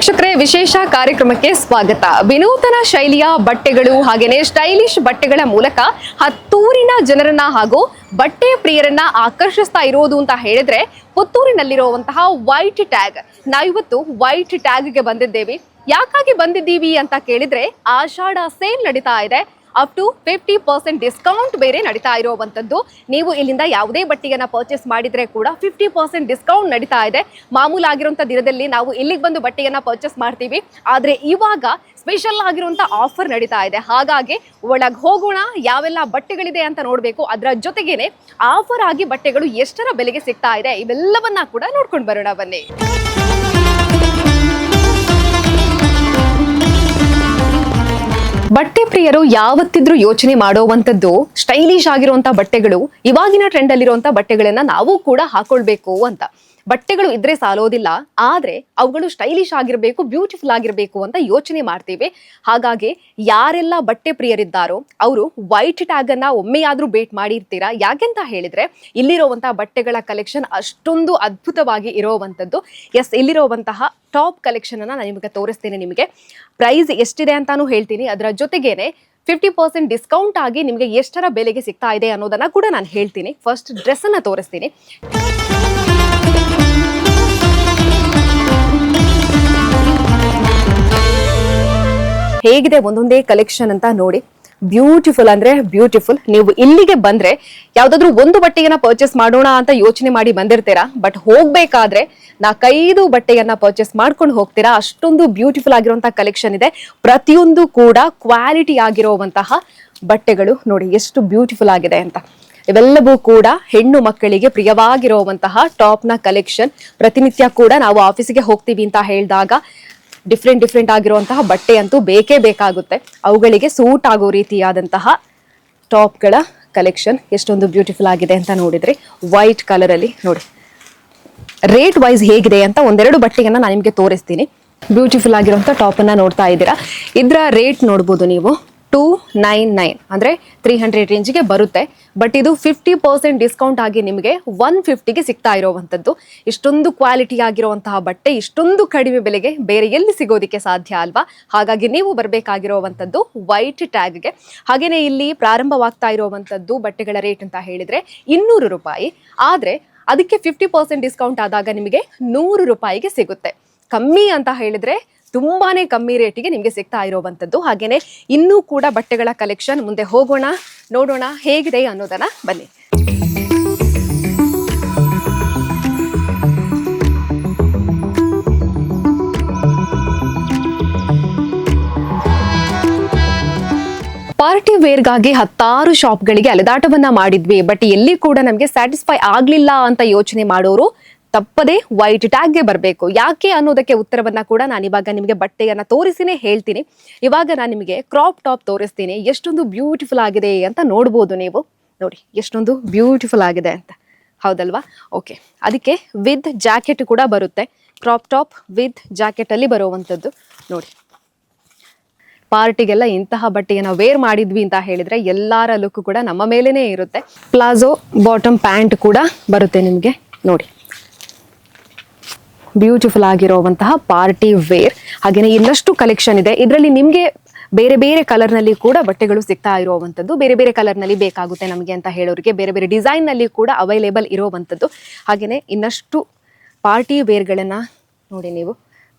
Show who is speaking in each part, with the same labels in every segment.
Speaker 1: ವೀಕ್ಷಕರೇ, ವಿಶೇಷ ಕಾರ್ಯಕ್ರಮಕ್ಕೆ ಸ್ವಾಗತ. ವಿನೂತನ ಶೈಲಿಯ ಬಟ್ಟೆಗಳು ಹಾಗೇನೆ ಸ್ಟೈಲಿಶ್ ಬಟ್ಟೆಗಳ ಮೂಲಕ ಹತ್ತೂರಿನ ಜನರನ್ನ ಹಾಗೂ ಬಟ್ಟೆ ಪ್ರಿಯರನ್ನ ಆಕರ್ಷಿಸ್ತಾ ಇರೋದು ಅಂತ ಹೇಳಿದ್ರೆ ಪುತ್ತೂರಿನಲ್ಲಿರುವಂತಹ ವೈಟ್ ಟ್ಯಾಗ್. ನಾವಿವತ್ತು ವೈಟ್ ಟ್ಯಾಗ್ಗೆ ಬಂದಿದ್ದೇವೆ. ಯಾಕಾಗಿ ಬಂದಿದ್ದೀವಿ ಅಂತ ಕೇಳಿದ್ರೆ ಆಷಾಢ ಸೇಲ್ ನಡೀತಾ ಇದೆ. ಅಪ್ ಟು 50% ಡಿಸ್ಕೌಂಟ್ ಬೇರೆ ನಡೀತಾ ಇರುವಂತದ್ದು. ನೀವು ಇಲ್ಲಿಂದ ಯಾವುದೇ ಬಟ್ಟೆಯನ್ನ ಪರ್ಚೇಸ್ ಮಾಡಿದ್ರೆ ಕೂಡ 50% ಡಿಸ್ಕೌಂಟ್ ನಡೀತಾ ಇದೆ. ಮಾಮೂಲಾಗಿರುವಂತ ದಿನದಲ್ಲಿ ನಾವು ಇಲ್ಲಿಗೆ ಬಂದು ಬಟ್ಟೆಯನ್ನ ಪರ್ಚೇಸ್ ಮಾಡ್ತೀವಿ, ಆದ್ರೆ ಇವಾಗ ಸ್ಪೆಷಲ್ ಆಗಿರುವಂತ ಆಫರ್ ನಡೀತಾ ಇದೆ. ಹಾಗಾಗಿ ಒಳಗೆ ಹೋಗೋಣ, ಯಾವೆಲ್ಲ ಬಟ್ಟೆಗಳಿದೆ ಅಂತ ನೋಡ್ಬೇಕು. ಅದರ ಜೊತೆಗೇನೆ ಆಫರ್ ಆಗಿ ಬಟ್ಟೆಗಳು ಎಷ್ಟರ ಬೆಲೆಗೆ ಸಿಗ್ತಾ ಇದೆ ಇವೆಲ್ಲವನ್ನ ಕೂಡ ನೋಡ್ಕೊಂಡು ಬರೋಣ ಬನ್ನಿ. ಬಟ್ಟೆ ಪ್ರಿಯರು ಯಾವತ್ತಿದ್ರೂ ಯೋಚನೆ ಮಾಡುವಂತದ್ದು ಸ್ಟೈಲಿಶ್ ಆಗಿರುವಂತ ಬಟ್ಟೆಗಳು, ಇವಾಗಿನ ಟ್ರೆಂಡ್ ಅಲ್ಲಿರುವಂತ ಬಟ್ಟೆಗಳನ್ನ ನಾವು ಕೂಡ ಹಾಕೊಳ್ಬೇಕು ಅಂತ. ಬಟ್ಟೆಗಳು ಇದ್ರೆ ಸಾಲೋದಿಲ್ಲ, ಆದ್ರೆ ಅವುಗಳು ಸ್ಟೈಲಿಶ್ ಆಗಿರ್ಬೇಕು, ಬ್ಯೂಟಿಫುಲ್ ಆಗಿರ್ಬೇಕು ಅಂತ ಯೋಚನೆ ಮಾಡ್ತೀವಿ. ಹಾಗಾಗಿ ಯಾರೆಲ್ಲ ಬಟ್ಟೆ ಪ್ರಿಯರಿದ್ದಾರೋ ಅವರು ವೈಟ್ ಟ್ಯಾಗ್ ಅನ್ನ ಒಮ್ಮೆಯಾದ್ರೂ ಭೇಟ್ ಮಾಡಿರ್ತೀರಾ. ಯಾಕೆಂತ ಹೇಳಿದ್ರೆ ಇಲ್ಲಿರುವಂತಹ ಬಟ್ಟೆಗಳ ಕಲೆಕ್ಷನ್ ಅಷ್ಟೊಂದು ಅದ್ಭುತವಾಗಿ ಇರೋವಂಥದ್ದು. ಇಲ್ಲಿರುವಂತಹ ಟಾಪ್ ಕಲೆಕ್ಷನ್ ಅನ್ನ ನಾನು ನಿಮಗೆ ತೋರಿಸ್ತೇನೆ. ನಿಮಗೆ ಪ್ರೈಸ್ ಎಷ್ಟಿದೆ ಅಂತಾನು ಹೇಳ್ತೀನಿ. ಅದರ ಜೊತೆಗೇನೆ 50% ಡಿಸ್ಕೌಂಟ್ ಆಗಿ ನಿಮಗೆ ಎಷ್ಟರ ಬೆಲೆಗೆ ಸಿಗ್ತಾ ಇದೆ ಅನ್ನೋದನ್ನ ಕೂಡ ನಾನು ಹೇಳ್ತೀನಿ. ಫಸ್ಟ್ ಡ್ರೆಸ್ ಅನ್ನ ತೋರಿಸ್ತೀನಿ. ಹೇಗಿದೆ ಒಂದೊಂದೇ ಕಲೆಕ್ಷನ್ ಅಂತ ನೋಡಿ. ಬ್ಯೂಟಿಫುಲ್ ಅಂದ್ರೆ ಬ್ಯೂಟಿಫುಲ್. ನೀವು ಇಲ್ಲಿಗೆ ಬಂದ್ರೆ ಯಾವ್ದಾದ್ರು ಒಂದು ಬಟ್ಟೆಯನ್ನ ಪರ್ಚೇಸ್ ಮಾಡೋಣ ಅಂತ ಯೋಚನೆ ಮಾಡಿ ಬಂದಿರ್ತೀರಾ, ಬಟ್ ಹೋಗ್ಬೇಕಾದ್ರೆ 4-5 ಬಟ್ಟೆಯನ್ನ ಪರ್ಚೇಸ್ ಮಾಡ್ಕೊಂಡು ಹೋಗ್ತೀರಾ. ಅಷ್ಟೊಂದು ಬ್ಯೂಟಿಫುಲ್ ಆಗಿರುವಂತಹ ಕಲೆಕ್ಷನ್ ಇದೆ. ಪ್ರತಿಯೊಂದು ಕೂಡ ಕ್ವಾಲಿಟಿ ಆಗಿರುವಂತಹ ಬಟ್ಟೆಗಳು ನೋಡಿ ಎಷ್ಟು ಬ್ಯೂಟಿಫುಲ್ ಆಗಿದೆ ಅಂತ. ಇವೆಲ್ಲವೂ ಕೂಡ ಹೆಣ್ಣು ಮಕ್ಕಳಿಗೆ ಪ್ರಿಯವಾಗಿರುವಂತಹ ಟಾಪ್ ನ ಕಲೆಕ್ಷನ್. ಪ್ರತಿನಿತ್ಯ ಕೂಡ ನಾವು ಆಫೀಸಿಗೆ ಹೋಗ್ತೀವಿ ಅಂತ ಹೇಳಿದಾಗ ಡಿಫ್ರೆಂಟ್ ಆಗಿರುವಂತಹ ಬಟ್ಟೆ ಅಂತೂ ಬೇಕೇ ಬೇಕಾಗುತ್ತೆ. ಅವುಗಳಿಗೆ ಸೂಟ್ ಆಗೋ ರೀತಿಯಾದಂತಹ ಟಾಪ್ಗಳ ಕಲೆಕ್ಷನ್ ಎಷ್ಟೊಂದು ಬ್ಯೂಟಿಫುಲ್ ಆಗಿದೆ ಅಂತ ನೋಡಿದ್ರೆ ವೈಟ್ ಕಲರ್ ಅಲ್ಲಿ ನೋಡಿ. ರೇಟ್ ವೈಸ್ ಹೇಗಿದೆ ಅಂತ ಒಂದೆರಡು ಬಟ್ಟೆಯನ್ನ ನಾನು ನಿಮಗೆ ತೋರಿಸ್ತೀನಿ. ಬ್ಯೂಟಿಫುಲ್ ಆಗಿರುವಂತಹ ಟಾಪ್ ಅನ್ನ ನೋಡ್ತಾ ಇದ್ದೀರಾ. ಇದರ ರೇಟ್ ನೋಡ್ಬೋದು ನೀವು 299 ಅಂದ್ರೆ 300 ರೇಂಜ್ಗೆ ಬರುತ್ತೆ. ಬಟ್ ಇದು 50% ಡಿಸ್ಕೌಂಟ್ ಆಗಿ ನಿಮಗೆ 150ಗೆ ಸಿಗ್ತಾ ಇರೋವಂಥದ್ದು. ಇಷ್ಟೊಂದು ಕ್ವಾಲಿಟಿ ಆಗಿರುವಂತಹ ಬಟ್ಟೆ ಇಷ್ಟೊಂದು ಕಡಿಮೆ ಬೆಲೆಗೆ ಬೇರೆ ಎಲ್ಲಿ ಸಿಗೋದಿಕ್ಕೆ ಸಾಧ್ಯ ಅಲ್ವಾ? ಹಾಗಾಗಿ ನೀವು ಬರಬೇಕಾಗಿರುವಂಥದ್ದು ವೈಟ್ ಟ್ಯಾಗ್ಗೆ. ಹಾಗೇನೆ ಇಲ್ಲಿ ಪ್ರಾರಂಭವಾಗ್ತಾ ಇರುವಂಥದ್ದು ಬಟ್ಟೆಗಳ ರೇಟ್ ಅಂತ ಹೇಳಿದ್ರೆ 200 ರೂಪಾಯಿ. ಆದ್ರೆ ಅದಕ್ಕೆ 50% ಡಿಸ್ಕೌಂಟ್ ಆದಾಗ ನಿಮಗೆ 100 ರೂಪಾಯಿಗೆ ಸಿಗುತ್ತೆ. ಕಮ್ಮಿ ಅಂತ ಹೇಳಿದ್ರೆ ತುಂಬಾನೇ ಕಮ್ಮಿ ರೇಟಿಗೆ ನಿಮಗೆ ಸಿಗ್ತಾ ಇರುವಂತದ್ದು. ಹಾಗೇನೆ ಇನ್ನೂ ಕೂಡ ಬಟ್ಟೆಗಳ ಕಲೆಕ್ಷನ್ ಮುಂದೆ ಹೋಗೋಣ, ನೋಡೋಣ ಹೇಗಿದೆ ಅನ್ನೋದನ್ನ ಬನ್ನಿ. ಪಾರ್ಟಿ ವೇರ್ಗಾಗಿ 10 ಶಾಪ್ಗಳಿಗೆ ಅಲೆದಾಟವನ್ನ ಮಾಡಿದ್ವಿ, ಬಟ್ ಎಲ್ಲಿ ಕೂಡ ನಮಗೆ ಸ್ಯಾಟಿಸ್ಫೈ ಆಗ್ಲಿಲ್ಲ ಅಂತ ಯೋಚನೆ ಮಾಡೋರು ತಪ್ಪದೆ ವೈಟ್ ಟ್ಯಾಗ್ಗೆ ಬರಬೇಕು. ಯಾಕೆ ಅನ್ನೋದಕ್ಕೆ ಉತ್ತರವನ್ನ ಕೂಡ ನಾನು ಇವಾಗ ನಿಮಗೆ ಬಟ್ಟೆಯನ್ನ ತೋರಿಸಿನೇ ಹೇಳ್ತೀನಿ. ಇವಾಗ ನಾನು ನಿಮಗೆ ಕ್ರಾಪ್ ಟಾಪ್ ತೋರಿಸ್ತೀನಿ. ಎಷ್ಟೊಂದು ಬ್ಯೂಟಿಫುಲ್ ಆಗಿದೆ ಅಂತ ನೋಡ್ಬೋದು ನೀವು. ನೋಡಿ ಎಷ್ಟೊಂದು ಬ್ಯೂಟಿಫುಲ್ ಆಗಿದೆ ಅಂತ, ಹೌದಲ್ವಾ? ಓಕೆ, ಅದಕ್ಕೆ ವಿತ್ ಜಾಕೆಟ್ ಕೂಡ ಬರುತ್ತೆ. ಕ್ರಾಪ್ ಟಾಪ್ ವಿತ್ ಜಾಕೆಟ್ ಅಲ್ಲಿ ಬರುವಂತದ್ದು ನೋಡಿ. ಪಾರ್ಟಿಗೆಲ್ಲ ಇಂತಹ ಬಟ್ಟೆಯನ್ನ ವೇರ್ ಮಾಡಿದ್ವಿ ಅಂತ ಹೇಳಿದ್ರೆ ಎಲ್ಲಾರ ಲುಕ್ ಕೂಡ ನಮ್ಮ ಮೇಲೇನೆ ಇರುತ್ತೆ. ಪ್ಲಾಜೋ ಬಾಟಮ್ ಪ್ಯಾಂಟ್ ಕೂಡ ಬರುತ್ತೆ ನಿಮಗೆ ನೋಡಿ. ಬ್ಯೂಟಿಫುಲ್ ಆಗಿರುವಂತಹ ಪಾರ್ಟಿ ವೇರ್. ಹಾಗೇನೆ ಇನ್ನಷ್ಟು ಕಲೆಕ್ಷನ್ ಇದೆ. ಇದರಲ್ಲಿ ನಿಮ್ಗೆ ಬೇರೆ ಬೇರೆ ಕಲರ್ ನಲ್ಲಿ ಕೂಡ ಬಟ್ಟೆಗಳು ಸಿಗ್ತಾ ಇರುವಂತದ್ದು. ಬೇರೆ ಬೇರೆ ಕಲರ್ ನಲ್ಲಿ ಬೇಕಾಗುತ್ತೆ ನಮಗೆ ಅಂತ ಹೇಳೋರಿಗೆ ಬೇರೆ ಬೇರೆ ಡಿಸೈನ್ ನಲ್ಲಿ ಕೂಡ ಅವೈಲೇಬಲ್ ಇರುವಂತದ್ದು. ಹಾಗೇನೆ ಇನ್ನಷ್ಟು ಪಾರ್ಟಿ ವೇರ್ಗಳನ್ನ ನೋಡಿ ನೀವು.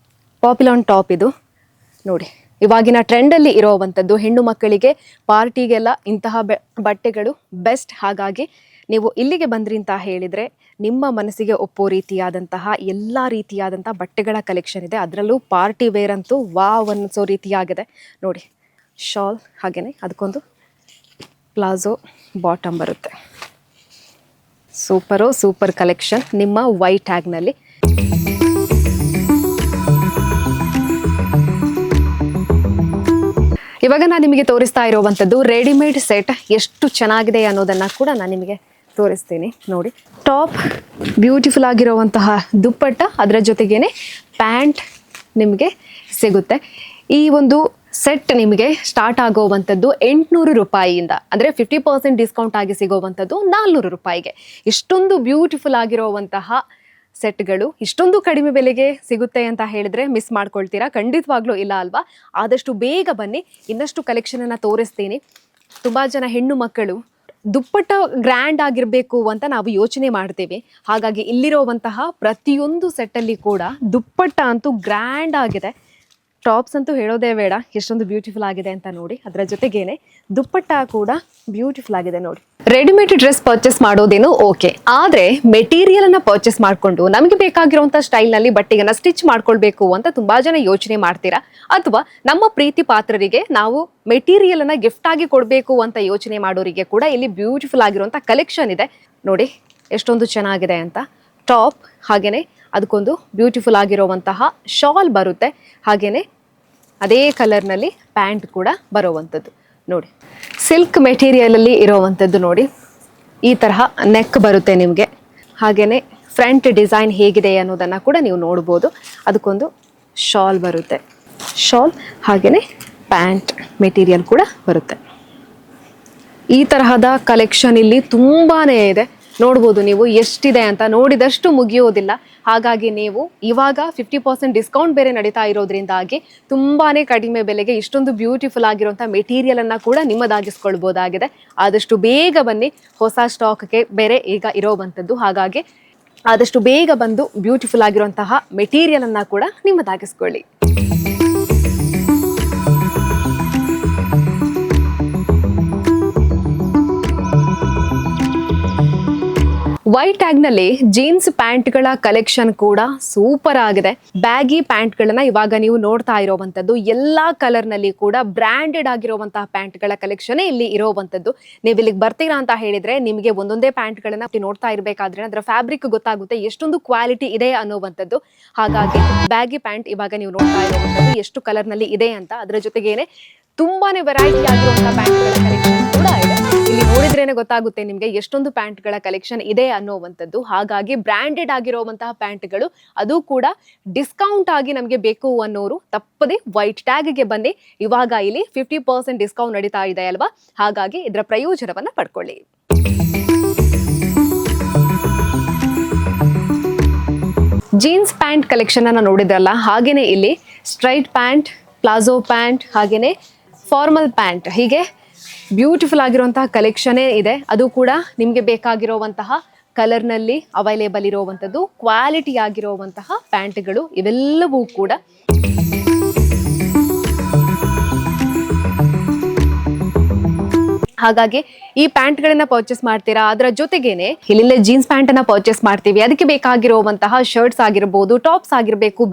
Speaker 1: ಪಾಪ್ಯುಲರ್ ಟಾಪ್ ಇದು ನೋಡಿ, ಇವಾಗಿನ ಟ್ರೆಂಡ್ ಅಲ್ಲಿ ಇರುವಂತದ್ದು. ಹೆಣ್ಣು ಮಕ್ಕಳಿಗೆ ಪಾರ್ಟಿಗೆಲ್ಲ ಇಂತಹ ಬಟ್ಟೆಗಳು ಬೆಸ್ಟ್. ಹಾಗಾಗಿ ನೀವು ಇಲ್ಲಿಗೆ ಬಂದ್ರಿ ಅಂತ ಹೇಳಿದ್ರೆ ನಿಮ್ಮ ಮನಸ್ಸಿಗೆ ಒಪ್ಪೋ ರೀತಿಯಾದಂತಹ ಎಲ್ಲ ರೀತಿಯಾದಂತಹ ಬಟ್ಟೆಗಳ ಕಲೆಕ್ಷನ್ ಇದೆ. ಅದರಲ್ಲೂ ಪಾರ್ಟಿ ವೇರ್ ಅಂತೂ ವಾವ್ ಅನ್ನಿಸೋ ರೀತಿಯಾಗಿದೆ ನೋಡಿ. ಶಾಲ್ ಹಾಗೇನೆ ಅದಕ್ಕೊಂದು ಪ್ಲಾಜೋ ಬಾಟಮ್ ಬರುತ್ತೆ. ಸೂಪರ್ ಕಲೆಕ್ಷನ್ ನಿಮ್ಮ ವೈಟ್ ಟ್ಯಾಗ್ನಲ್ಲಿ. ಇವಾಗ ನಾನು ನಿಮಗೆ ತೋರಿಸ್ತಾ ಇರುವಂತದ್ದು ರೆಡಿಮೇಡ್ ಸೆಟ್. ಎಷ್ಟು ಚೆನ್ನಾಗಿದೆ ಅನ್ನೋದನ್ನ ಕೂಡ ನಾನು ನಿಮಗೆ ತೋರಿಸ್ತೀನಿ ನೋಡಿ. ಟಾಪ್ ಬ್ಯೂಟಿಫುಲ್ ಆಗಿರುವಂತಹ ದುಪ್ಪಟ್ಟ, ಅದರ ಜೊತೆಗೇನೆ ಪ್ಯಾಂಟ್ ನಿಮಗೆ ಸಿಗುತ್ತೆ. ಈ ಒಂದು ಸೆಟ್ ನಿಮಗೆ ಸ್ಟಾರ್ಟ್ ಆಗೋವಂಥದ್ದು 800 ರೂಪಾಯಿಯಿಂದ, ಅಂದರೆ 50% ಡಿಸ್ಕೌಂಟ್ ಆಗಿ ಸಿಗೋವಂಥದ್ದು 400 ರೂಪಾಯಿಗೆ. ಇಷ್ಟೊಂದು ಬ್ಯೂಟಿಫುಲ್ ಆಗಿರುವಂತಹ ಸೆಟ್ಗಳು ಇಷ್ಟೊಂದು ಕಡಿಮೆ ಬೆಲೆಗೆ ಸಿಗುತ್ತೆ ಅಂತ ಹೇಳಿದ್ರೆ ಮಿಸ್ ಮಾಡ್ಕೊಳ್ತೀರಾ? ಖಂಡಿತವಾಗ್ಲೂ ಇಲ್ಲ ಅಲ್ವಾ? ಆದಷ್ಟು ಬೇಗ ಬನ್ನಿ, ಇನ್ನಷ್ಟು ಕಲೆಕ್ಷನ್ ಅನ್ನ ತೋರಿಸ್ತೀನಿ. ತುಂಬಾ ಜನ ಹೆಣ್ಣು ಮಕ್ಕಳು ದುಪ್ಪಟ್ಟ ಗ್ರ್ಯಾಂಡ್ ಆಗಿರಬೇಕು ಅಂತ ನಾವು ಯೋಚನೆ ಮಾಡ್ತೇವೆ. ಹಾಗಾಗಿ ಇಲ್ಲಿರುವಂತಹ ಪ್ರತಿಯೊಂದು ಸೆಟ್ಟಲ್ಲಿ ಕೂಡ ದುಪ್ಪಟ್ಟ ಅಂತೂ ಗ್ರ್ಯಾಂಡ್ ಆಗಿದೆ. ಟಾಪ್ಸ್ ಅಂತೂ ಹೇಳೋದೇ ಬೇಡ, ಎಷ್ಟೊಂದು ಬ್ಯೂಟಿಫುಲ್ ಆಗಿದೆ ಅಂತ ನೋಡಿ. ಅದರ ಜೊತೆಗೇನೆ ದುಪ್ಪಟ್ಟ ಕೂಡ ಬ್ಯೂಟಿಫುಲ್ ಆಗಿದೆ ನೋಡಿ. ರೆಡಿಮೇಡ್ ಡ್ರೆಸ್ ಪರ್ಚೇಸ್ ಮಾಡೋದೇನು ಓಕೆ, ಆದ್ರೆ ಮೆಟೀರಿಯಲ್ ಅನ್ನ ಪರ್ಚೇಸ್ ಮಾಡ್ಕೊಂಡು ನಮಗೆ ಬೇಕಾಗಿರುವಂತ ಸ್ಟೈಲ್ ನಲ್ಲಿ ಬಟ್ಟೆಯನ್ನ ಸ್ಟಿಚ್ ಮಾಡ್ಕೊಳ್ಬೇಕು ಅಂತ ತುಂಬಾ ಜನ ಯೋಚನೆ ಮಾಡ್ತೀರಾ. ಅಥವಾ ನಮ್ಮ ಪ್ರೀತಿ ಪಾತ್ರರಿಗೆ ನಾವು ಮೆಟೀರಿಯಲ್ ಅನ್ನ ಗಿಫ್ಟ್ ಆಗಿ ಕೊಡಬೇಕು ಅಂತ ಯೋಚನೆ ಮಾಡೋರಿಗೆ ಕೂಡ ಇಲ್ಲಿ ಬ್ಯೂಟಿಫುಲ್ ಆಗಿರುವಂತ ಕಲೆಕ್ಷನ್ ಇದೆ ನೋಡಿ. ಎಷ್ಟೊಂದು ಚೆನ್ನಾಗಿದೆ ಅಂತ. ಟಾಪ್ ಹಾಗೇನೆ ಅದಕ್ಕೊಂದು ಬ್ಯೂಟಿಫುಲ್ ಆಗಿರುವಂತಹ ಶಾಲ್ ಬರುತ್ತೆ. ಹಾಗೇನೆ ಅದೇ ಕಲರ್ನಲ್ಲಿ ಪ್ಯಾಂಟ್ ಕೂಡ ಬರುವಂಥದ್ದು ನೋಡಿ. ಸಿಲ್ಕ್ ಮೆಟೀರಿಯಲಲ್ಲಿ ಇರೋವಂಥದ್ದು ನೋಡಿ. ಈ ತರಹ ನೆಕ್ ಬರುತ್ತೆ ನಿಮಗೆ. ಹಾಗೇನೆ ಫ್ರಂಟ್ ಡಿಸೈನ್ ಹೇಗಿದೆ ಅನ್ನೋದನ್ನು ಕೂಡ ನೀವು ನೋಡ್ಬೋದು. ಅದಕ್ಕೊಂದು ಶಾಲ್ ಬರುತ್ತೆ. ಶಾಲ್ ಹಾಗೇನೆ ಪ್ಯಾಂಟ್ ಮೆಟೀರಿಯಲ್ ಕೂಡ ಬರುತ್ತೆ. ಈ ತರಹದ ಕಲೆಕ್ಷನ್ ಇಲ್ಲಿ ತುಂಬಾನೇ ಇದೆ. ನೋಡ್ಬೋದು ನೀವು ಎಷ್ಟಿದೆ ಅಂತ, ನೋಡಿದಷ್ಟು ಮುಗಿಯೋದಿಲ್ಲ. ಹಾಗಾಗಿ ನೀವು ಇವಾಗ 50% ಡಿಸ್ಕೌಂಟ್ ಬೇರೆ ನಡೀತಾ ಇರೋದ್ರಿಂದಾಗಿ ತುಂಬಾನೇ ಕಡಿಮೆ ಬೆಲೆಗೆ ಇಷ್ಟೊಂದು ಬ್ಯೂಟಿಫುಲ್ ಆಗಿರುವಂಥ ಮೆಟೀರಿಯಲ್ ಅನ್ನ ಕೂಡ ನಿಮ್ಮದಾಗಿಸ್ಕೊಳ್ಬೋದಾಗಿದೆ. ಆದಷ್ಟು ಬೇಗ ಬನ್ನಿ, ಹೊಸ ಸ್ಟಾಕ್ಗೆ ಬೇರೆ ಈಗ ಇರೋವಂಥದ್ದು. ಹಾಗಾಗಿ ಆದಷ್ಟು ಬೇಗ ಬಂದು ಬ್ಯೂಟಿಫುಲ್ ಆಗಿರುವಂತಹ ಮೆಟೀರಿಯಲ್ ಅನ್ನ ಕೂಡ ನಿಮ್ಮದಾಗಿಸ್ಕೊಳ್ಳಿ. ವೈಟ್ ಟ್ಯಾಗ್ ನಲ್ಲಿ ಜೀನ್ಸ್ ಪ್ಯಾಂಟ್ ಗಳ ಕಲೆಕ್ಷನ್ ಕೂಡ ಸೂಪರ್ ಆಗಿದೆ. ಬ್ಯಾಗಿ ಪ್ಯಾಂಟ್ ಗಳನ್ನ ಇವಾಗ ನೀವು ನೋಡ್ತಾ ಇರೋವಂಥದ್ದು. ಎಲ್ಲಾ ಕಲರ್ ನಲ್ಲಿ ಕೂಡ ಬ್ರಾಂಡೆಡ್ ಆಗಿರುವಂತಹ ಪ್ಯಾಂಟ್ ಗಳ ಕಲೆಕ್ಷನ್ ಇಲ್ಲಿ ಇರೋವಂಥದ್ದು. ನೀವು ಇಲ್ಲಿಗೆ ಬರ್ತೀರಾ ಅಂತ ಹೇಳಿದ್ರೆ ನಿಮಗೆ ಒಂದೊಂದೇ ಪ್ಯಾಂಟ್ ಗಳನ್ನ ನೋಡ್ತಾ ಇರಬೇಕಾದ್ರೆ ಅದರ ಫ್ಯಾಬ್ರಿಕ್ ಗೊತ್ತಾಗುತ್ತೆ ಎಷ್ಟೊಂದು ಕ್ವಾಲಿಟಿ ಇದೆ ಅನ್ನೋವಂಥದ್ದು. ಹಾಗಾಗಿ ಬ್ಯಾಗಿ ಪ್ಯಾಂಟ್ ಇವಾಗ ನೀವು ನೋಡ್ತಾ ಇರೋವಂಥದ್ದು ಎಷ್ಟು ಕಲರ್ ನಲ್ಲಿ ಇದೆ ಅಂತ. ಅದರ ಜೊತೆಗೇನೆ ತುಂಬಾನೇ ವೆರೈಟಿ ಆಗಿರುವಂತಹ ಪ್ಯಾಂಟ್ ಗಳ ಕಲೆಕ್ಷನ್ ಕೂಡ ಇದೆ. ಇಲ್ಲಿ ನೋಡಿದ್ರೇನೆ ಗೊತ್ತಾಗುತ್ತೆ ನಿಮ್ಗೆ ಎಷ್ಟೊಂದು ಪ್ಯಾಂಟ್ ಗಳ ಕಲೆಕ್ಷನ್ ಇದೆ ಅನ್ನೋವಂಥದ್ದು. ಹಾಗಾಗಿ ಬ್ರಾಂಡೆಡ್ ಆಗಿರುವಂತಹ ಪ್ಯಾಂಟ್ಗಳು, ಅದು ಕೂಡ ಡಿಸ್ಕೌಂಟ್ ಆಗಿ ನಮಗೆ ಬೇಕು ಅನ್ನೋರು ತಪ್ಪದೆ ವೈಟ್ ಟ್ಯಾಗ್ ಗೆ ಬನ್ನಿ. ಇವಾಗ ಇಲ್ಲಿ 50% ಡಿಸ್ಕೌಂಟ್ ನಡೀತಾ ಇದೆ ಅಲ್ವಾ? ಹಾಗಾಗಿ ಇದರ ಪ್ರಯೋಜನವನ್ನ ಪಡ್ಕೊಳ್ಳಿ. ಜೀನ್ಸ್ ಪ್ಯಾಂಟ್ ಕಲೆಕ್ಷನ್ ಅನ್ನ ನೋಡಿದ್ರಲ್ಲ, ಹಾಗೇನೆ ಇಲ್ಲಿ ಸ್ಟ್ರೈಟ್ ಪ್ಯಾಂಟ್, ಪ್ಲಾಜೋ ಪ್ಯಾಂಟ್, ಹಾಗೇನೆ ಫಾರ್ಮಲ್ ಪ್ಯಾಂಟ್, ಹೀಗೆ ಬ್ಯೂಟಿಫುಲ್ ಆಗಿರುವಂತಹ ಕಲೆಕ್ಷನೇ ಇದೆ. ಅದು ಕೂಡ ನಿಮಗೆ ಬೇಕಾಗಿರುವಂತಹ ಕಲರ್ನಲ್ಲಿ ಅವೈಲೇಬಲ್ ಇರುವಂಥದ್ದು, ಕ್ವಾಲಿಟಿ ಆಗಿರುವಂತಹ ಪ್ಯಾಂಟ್ಗಳು ಇವೆಲ್ಲವೂ ಕೂಡ. ಹಾಗಾಗಿ ಈ ಪ್ಯಾಂಟ್ ಗಳನ್ನ ಪರ್ಚೇಸ್ ಮಾಡ್ತೀರಾ, ಅದರ ಜೊತೆಗೇನೆ ಇಲ್ಲೇ ಜೀನ್ಸ್ ಪ್ಯಾಂಟ್ ಅನ್ನ ಪರ್ಚೇಸ್ ಮಾಡ್ತೀವಿ, ಅದಕ್ಕೆ ಬೇಕಾಗಿರುವಂತಹ ಶರ್ಟ್ಸ್ ಆಗಿರ್ಬೋದು, ಟಾಪ್ಸ್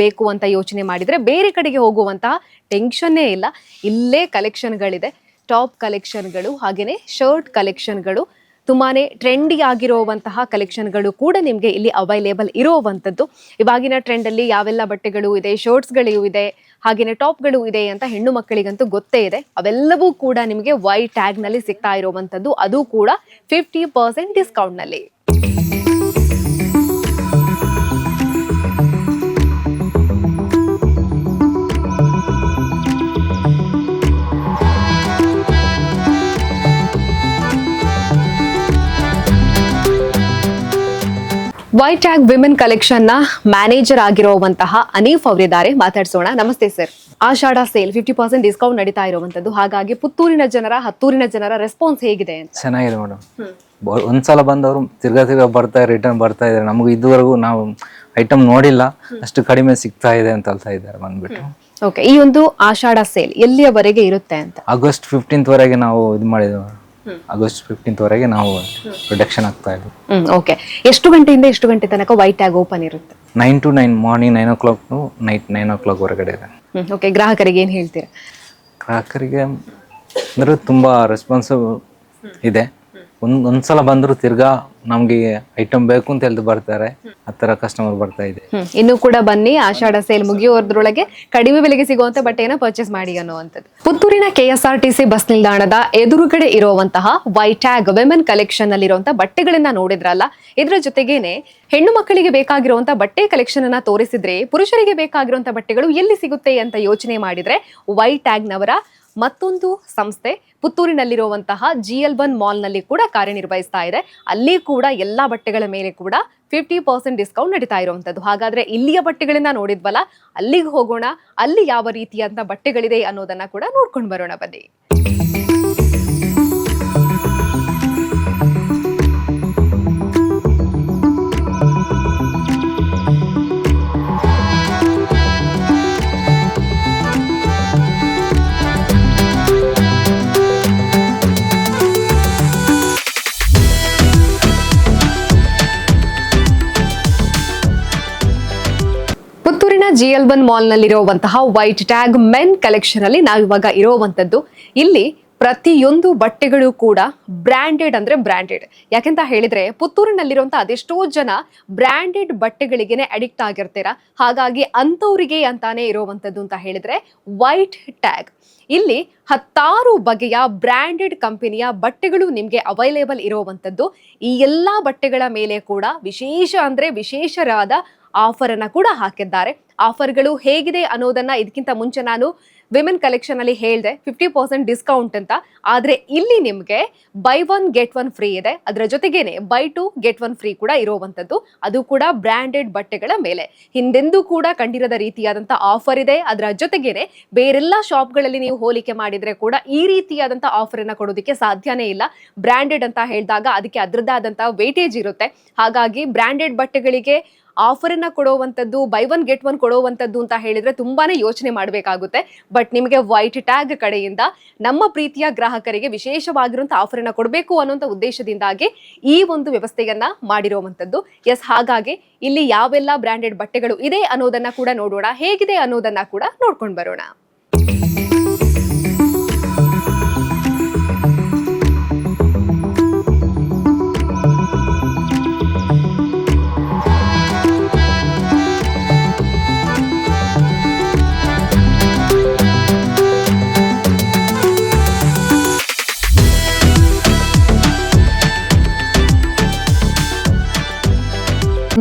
Speaker 1: ಬೇಕು ಅಂತ ಯೋಚನೆ ಮಾಡಿದ್ರೆ ಬೇರೆ ಕಡೆಗೆ ಹೋಗುವಂತಹ ಟೆನ್ಷನ್ನೇ ಇಲ್ಲ. ಇಲ್ಲೇ ಕಲೆಕ್ಷನ್ಗಳಿದೆ. ಟಾಪ್ ಕಲೆಕ್ಷನ್ಗಳು ಹಾಗೇನೆ ಶರ್ಟ್ ಕಲೆಕ್ಷನ್ಗಳು, ತುಂಬಾನೇ ಟ್ರೆಂಡಿ ಆಗಿರುವಂತಹ ಕಲೆಕ್ಷನ್ಗಳು ಕೂಡ ನಿಮಗೆ ಇಲ್ಲಿ ಅವೈಲೇಬಲ್ ಇರುವಂಥದ್ದು. ಇವಾಗಿನ ಟ್ರೆಂಡ್ ಅಲ್ಲಿ ಯಾವೆಲ್ಲ ಬಟ್ಟೆಗಳು ಇದೆ, ಶರ್ಟ್ಸ್ಗಳು ಇದೆ, ಹಾಗೇನೆ ಟಾಪ್ಗಳು ಇದೆ ಅಂತ ಹೆಣ್ಣು ಮಕ್ಕಳಿಗಂತೂ ಗೊತ್ತೇ ಇದೆ. ಅವೆಲ್ಲವೂ ಕೂಡ ನಿಮಗೆ ವೈಟ್ ಟ್ಯಾಗ್ ನಲ್ಲಿ ಸಿಗ್ತಾ ಇರುವಂಥದ್ದು, ಅದು ಕೂಡ 50% ಡಿಸ್ಕೌಂಟ್ ನಲ್ಲಿ. ವೈಟ್ ಟ್ಯಾಗ್ ವಿಮೆನ್ ಕಲೆಕ್ಷನ್ ನ ಮ್ಯಾನೇಜರ್ ಆಗಿರುವಂತಹ ಅನೀಫ್ ಅವರಿದ್ದಾರೆ, ಮಾತಾಡ್ಸೋಣ. ನಮಸ್ತೆ ಸರ್. ಆಷಾಢ ಸೇಲ್ 50% ಡಿಸ್ಕೌಂಟ್ ನಡೀತಾ ಇರುವಂತದ್ದು, ಹಾಗಾಗಿ ಪುತ್ತೂರಿನ ಜನರ, ಹತ್ತೂರಿನ ಜನರ ರೆಸ್ಪಾನ್ಸ್ ಹೇಗಿದೆ ಅಂತ?
Speaker 2: ಚೆನ್ನಾಗಿದೆ ಮೇಡಮ್. ಒಂದ್ಸಲ ಬಂದವರು ತಿರ್ಗಾ ಬರ್ತಾ ರಿಟರ್ನ್ ಬರ್ತಾ ಇದಾರೆ. ನಮಗೆ ಇದುವರೆಗೂ ನಾವು ಐಟಮ್ ನೋಡಿಲ್ಲ, ಅಷ್ಟು ಕಡಿಮೆ ಸಿಗ್ತಾ ಇದೆ ಅಂತ ಹೇಳ್ತಾ ಇದ್ದಾರೆ ಬಂದ್ಬಿಟ್ಟು.
Speaker 1: ಓಕೆ, ಈ ಒಂದು ಆಷಾಢ ಸೇಲ್ ಎಲ್ಲಿಯವರೆಗೆ ಇರುತ್ತೆ ಅಂತ?
Speaker 2: ಆಗಸ್ಟ್ 15th ವರೆಗೆ ನಾವು ಇದು ಮಾಡಿದ್ವಿ. ಆಗಸ್ಟ್ 15th ವರೆಗೆ ನಾವು ಪ್ರೊಡಕ್ಷನ್ ಆಗ್ತಾ ಇದ್ವಿ.
Speaker 1: ಓಕೆ, ಎಷ್ಟು ಗಂಟೆಯಿಂದ ಎಷ್ಟು ಗಂಟೆ ತನಕ ವೈಟ್ ಟ್ಯಾಗ್ ಓಪನ್ ಇರುತ್ತೆ?
Speaker 2: 9 to 9, morning 9 o'clock to night 9 o'clock ಹೊರಗಡೆ ಇದೆ.
Speaker 1: ಓಕೆ, ಗ್ರಾಹಕರಿಗೆ ಏನ್ ಹೇಳ್ತೀರಾ?
Speaker 2: ಗ್ರಾಹಕರಿಗೆ ಅಂದ್ರೆ ತುಂಬಾ ರೆಸ್ಪಾನ್ಸಿವ್ ಇದೆ. ಒಂದ್ಸಲ ಬಂದ್ರು ತಿರ್ಗಾ ನಮ್ಗೆ ಐಟಮ್ ಬೇಕು ಅಂತ ಹೇಳ್ದು ಬರ್ತಾರೆ. ಆ ತರ ಕಸ್ಟಮರ್ ಬರ್ತಾ ಇದೆ.
Speaker 1: ಇನ್ನು ಕೂಡ ಬನ್ನಿ, ಆಷಾಢ ಸೇಲ್ ಮುಗಿಯೋದ್ರೊಳಗೆ ಕಡಿಮೆ ಬೆಲೆಗೆ ಸಿಗುವಂತ ಬಟ್ಟೆನ ಪರ್ಚೇಸ್ ಮಾಡಿ ಅನ್ನುವಂಥದ್ದು. ಪುತ್ತೂರಿನ KSRTC ಬಸ್ ನಿಲ್ದಾಣದ ಎದುರುಗಡೆ ಇರುವಂತಹ ವೈಟ್ ಟ್ಯಾಗ್ ವಿಮೆನ್ ಕಲೆಕ್ಷನ್ ನಲ್ಲಿರುವಂತಹ ಬಟ್ಟೆಗಳನ್ನ ನೋಡಿದ್ರಲ್ಲ, ಇದರ ಜೊತೆಗೇನೆ ಹೆಣ್ಣು ಮಕ್ಕಳಿಗೆ ಬೇಕಾಗಿರುವಂತ ಬಟ್ಟೆ ಕಲೆಕ್ಷನ್ ಅನ್ನ ತೋರಿಸಿದ್ರೆ, ಪುರುಷರಿಗೆ ಬೇಕಾಗಿರುವಂತ ಬಟ್ಟೆಗಳು ಎಲ್ಲಿ ಸಿಗುತ್ತೆ ಅಂತ ಯೋಚನೆ ಮಾಡಿದ್ರೆ ವೈಟ್ ಟ್ಯಾಗ್ ನವರ ಮತ್ತೊಂದು ಸಂಸ್ಥೆ ಪುತ್ತೂರಿನಲ್ಲಿರುವಂತಹ GL1 ಮಾಲ್ನಲ್ಲಿ ಕೂಡ ಕಾರ್ಯನಿರ್ವಹಿಸ್ತಾ ಇದೆ. ಅಲ್ಲಿ ಕೂಡ ಎಲ್ಲಾ ಬಟ್ಟೆಗಳ ಮೇಲೆ ಕೂಡ 50% ಡಿಸ್ಕೌಂಟ್ ನಡೀತಾ ಇರುವಂತದ್ದು. ಹಾಗಾದ್ರೆ ಇಲ್ಲಿಯ ಬಟ್ಟೆಗಳನ್ನ ನೋಡಿದ್ವಲ್ಲ, ಅಲ್ಲಿಗೆ ಹೋಗೋಣ, ಅಲ್ಲಿ ಯಾವ ರೀತಿಯಂತ ಬಟ್ಟೆಗಳಿದೆ ಅನ್ನೋದನ್ನ ಕೂಡ ನೋಡ್ಕೊಂಡು ಬರೋಣ ಬನ್ನಿ. ಪುತ್ತೂರಿನ GL1 ಮಾಲ್ನಲ್ಲಿರುವಂತಹ ವೈಟ್ ಟ್ಯಾಗ್ ಮೆನ್ ಕಲೆಕ್ಷನ್ ಅಲ್ಲಿ ನಾವಿವಾಗ ಇರುವಂತದ್ದು. ಇಲ್ಲಿ ಪ್ರತಿಯೊಂದು ಬಟ್ಟೆಗಳು ಕೂಡ ಬ್ರ್ಯಾಂಡೆಡ್ ಅಂದ್ರೆ ಬ್ರ್ಯಾಂಡೆಡ್. ಯಾಕೆಂತ ಹೇಳಿದ್ರೆ ಪುತ್ತೂರಿನಲ್ಲಿರುವಂತಹ ಅದೆಷ್ಟೋ ಜನ ಬ್ರ್ಯಾಂಡೆಡ್ ಬಟ್ಟೆಗಳಿಗೆನೆ ಅಡಿಕ್ಟ್ ಆಗಿರ್ತೀರಾ. ಹಾಗಾಗಿ ಅಂತವರಿಗೆ ಅಂತಾನೆ ಇರುವಂತದ್ದು ಅಂತ ಹೇಳಿದ್ರೆ ವೈಟ್ ಟ್ಯಾಗ್. ಇಲ್ಲಿ 10 ಬಗೆಯ ಬ್ರ್ಯಾಂಡೆಡ್ ಕಂಪನಿಯ ಬಟ್ಟೆಗಳು ನಿಮ್ಗೆ ಅವೈಲೇಬಲ್ ಇರುವಂತದ್ದು. ಈ ಎಲ್ಲಾ ಬಟ್ಟೆಗಳ ಮೇಲೆ ಕೂಡ ವಿಶೇಷವಾದ ಆಫರ್ ಅನ್ನ ಕೂಡ ಹಾಕಿದ್ದಾರೆ. ಆಫರ್ಗಳು ಹೇಗಿದೆ ಅನ್ನೋದನ್ನ ಇದಕ್ಕಿಂತ ಮುಂಚೆ ನಾನು ವಿಮೆನ್ ಕಲೆಕ್ಷನ್ ಅಲ್ಲಿ ಹೇಳಿದೆ 50% ಡಿಸ್ಕೌಂಟ್ ಅಂತ. ಆದ್ರೆ ಇಲ್ಲಿ ನಿಮ್ಗೆ ಬೈ 1 ಗೆಟ್ 1 ಫ್ರೀ ಇದೆ. ಅದರ ಜೊತೆಗೇನೆ ಬೈ 2 ಗೆಟ್ 1 ಫ್ರೀ ಕೂಡ ಇರುವಂತದ್ದು. ಅದು ಕೂಡ ಬ್ರ್ಯಾಂಡೆಡ್ ಬಟ್ಟೆಗಳ ಮೇಲೆ. ಹಿಂದೆಂದೂ ಕೂಡ ಕಂಡಿರದ ರೀತಿಯಾದಂತ ಆಫರ್ ಇದೆ. ಅದರ ಜೊತೆಗೇನೆ ಬೇರೆಲ್ಲ ಶಾಪ್ಗಳಲ್ಲಿ ನೀವು ಹೋಲಿಕೆ ಮಾಡಿದ್ರೆ ಕೂಡ ಈ ರೀತಿಯಾದಂತ ಆಫರ್ ಅನ್ನ ಕೊಡೋದಕ್ಕೆ ಸಾಧ್ಯನೇ ಇಲ್ಲ. ಬ್ರ್ಯಾಂಡೆಡ್ ಅಂತ ಹೇಳಿದಾಗ ಅದಕ್ಕೆ ಅದರದ್ದೇ ಆದಂತ ವೇಟೇಜ್ ಇರುತ್ತೆ. ಹಾಗಾಗಿ ಬ್ರ್ಯಾಂಡೆಡ್ ಬಟ್ಟೆಗಳಿಗೆ ಆಫರ್ ಅನ್ನ ಕೊಡುವಂತದ್ದು, ಬೈ 1 ಗೆಟ್ 1 ಕೊಡುವಂತದ್ದು ಅಂತ ಹೇಳಿದ್ರೆ ತುಂಬಾನೇ ಯೋಚನೆ ಮಾಡಬೇಕಾಗುತ್ತೆ. ಬಟ್ ನಿಮಗೆ ವೈಟ್ ಟ್ಯಾಗ್ ಕಡೆಯಿಂದ ನಮ್ಮ ಪ್ರೀತಿಯ ಗ್ರಾಹಕರಿಗೆ ವಿಶೇಷವಾಗಿರುವಂತಹ ಆಫರ್ ಅನ್ನ ಕೊಡಬೇಕು ಅನ್ನುವಂತ ಉದ್ದೇಶದಿಂದಾಗಿ ಈ ಒಂದು ವ್ಯವಸ್ಥೆಯನ್ನ ಮಾಡಿರುವಂತದ್ದು. ಎಸ್, ಹಾಗಾಗಿ ಇಲ್ಲಿ ಯಾವೆಲ್ಲ ಬ್ರ್ಯಾಂಡೆಡ್ ಬಟ್ಟೆಗಳು ಇದೆ ಅನ್ನೋದನ್ನ ಕೂಡ ನೋಡೋಣ, ಹೇಗಿದೆ ಅನ್ನೋದನ್ನ ಕೂಡ ನೋಡ್ಕೊಂಡು ಬರೋಣ.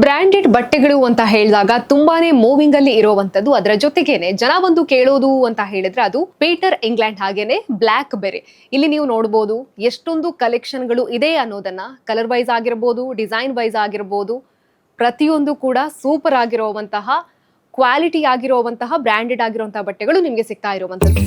Speaker 1: ಬ್ರ್ಯಾಂಡೆಡ್ ಬಟ್ಟೆಗಳು ಅಂತ ಹೇಳಿದಾಗ ತುಂಬಾನೇ ಮೂವಿಂಗ್ ಅಲ್ಲಿ ಇರುವಂತದ್ದು. ಅದರ ಜೊತೆಗೇನೆ ಜನ ಒಂದು ಕೇಳೋದು ಅಂತ ಹೇಳಿದ್ರೆ ಅದು ಪೀಟರ್ ಇಂಗ್ಲೆಂಡ್ ಹಾಗೇನೆ ಬ್ಲಾಕ್ ಬೆರಿ. ಇಲ್ಲಿ ನೀವು ನೋಡಬಹುದು ಎಷ್ಟೊಂದು ಕಲೆಕ್ಷನ್ಗಳು ಇದೆ ಅನ್ನೋದನ್ನ. ಕಲರ್ ವೈಸ್ ಆಗಿರ್ಬೋದು, ಡಿಸೈನ್ ವೈಸ್ ಆಗಿರ್ಬೋದು, ಪ್ರತಿಯೊಂದು ಕೂಡ ಸೂಪರ್ ಆಗಿರುವಂತಹ ಕ್ವಾಲಿಟಿ ಆಗಿರುವಂತಹ ಬ್ರ್ಯಾಂಡೆಡ್ ಆಗಿರುವಂತಹ ಬಟ್ಟೆಗಳು ನಿಮ್ಗೆ ಸಿಗ್ತಾ ಇರುವಂತದ್ದು.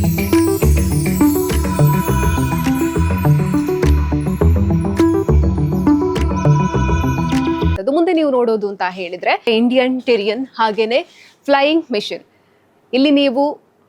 Speaker 1: ಮುಂದೆ ನೀವು ನೋಡೋದು ಅಂತ ಹೇಳಿದ್ರೆ ಇಂಡಿಯನ್ ಟೆರಿಯನ್ ಹಾಗೇನೆ ಫ್ಲೈಯಿಂಗ್ ಮೆಷಿನ್. ಇಲ್ಲಿ ನೀವು